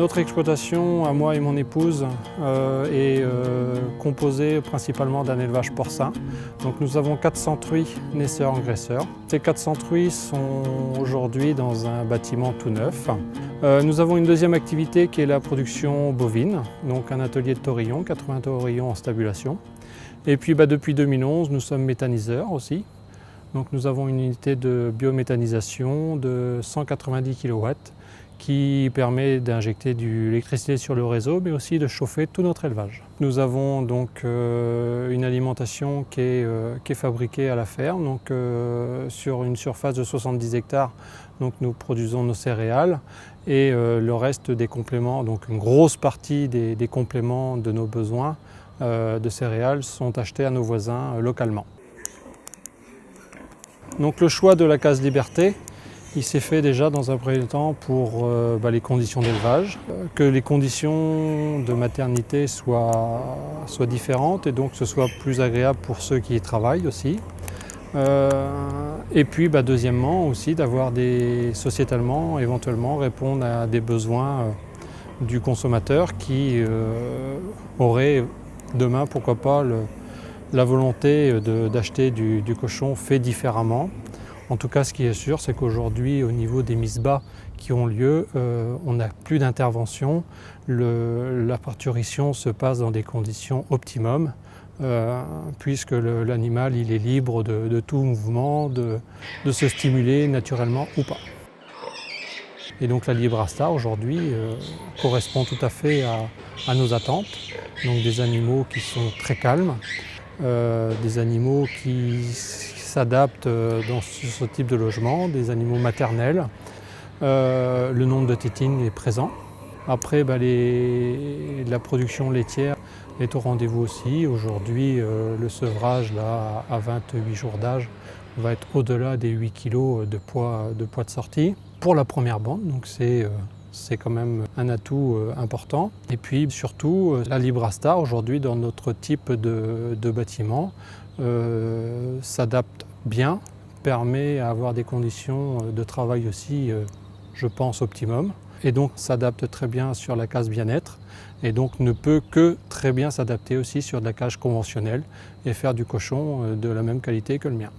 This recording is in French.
Notre exploitation, à moi et mon épouse, est composée principalement d'un élevage porcin. Donc nous avons 400 truies naisseurs-engraisseurs. Ces 400 truies sont aujourd'hui dans un bâtiment tout neuf. Nous avons une deuxième activité qui est la production bovine, donc un atelier de taurillons, 80 taurillons en stabulation. Et puis depuis 2011, nous sommes méthaniseurs aussi. Donc nous avons une unité de biométhanisation de 190 kW qui permet d'injecter de l'électricité sur le réseau, mais aussi de chauffer tout notre élevage. Nous avons donc une alimentation qui est fabriquée à la ferme, donc sur une surface de 70 hectares. Donc nous produisons nos céréales et le reste des compléments, donc une grosse partie des compléments de nos besoins de céréales sont achetés à nos voisins localement. Donc le choix de la case liberté, il s'est fait déjà dans un premier temps pour les conditions d'élevage, que les conditions de maternité soient différentes et donc que ce soit plus agréable pour ceux qui y travaillent aussi. Et puis deuxièmement aussi d'avoir sociétalement éventuellement répondre à des besoins du consommateur qui aurait demain pourquoi pas la volonté d'acheter du cochon fait différemment. En tout cas, ce qui est sûr, c'est qu'aujourd'hui, au niveau des mises bas qui ont lieu, on n'a plus d'intervention. La parturition se passe dans des conditions optimum, puisque l'animal il est libre de tout mouvement, de se stimuler naturellement ou pas. Et donc la Librastar aujourd'hui correspond tout à fait à nos attentes. Donc des animaux qui sont très calmes, des animaux qui s'adaptent dans ce type de logement, des animaux maternels. Le nombre de tétines est présent. Après, la production laitière est au rendez-vous aussi. Aujourd'hui, le sevrage là, à 28 jours d'âge va être au-delà des 8 kg de poids de sortie. Pour la première bande, donc c'est quand même un atout important. Et puis surtout, la Librastar aujourd'hui dans notre type de bâtiment s'adapte bien, permet d'avoir des conditions de travail aussi, je pense, optimum. Et donc s'adapte très bien sur la case bien-être et donc ne peut que très bien s'adapter aussi sur de la cage conventionnelle et faire du cochon de la même qualité que le mien.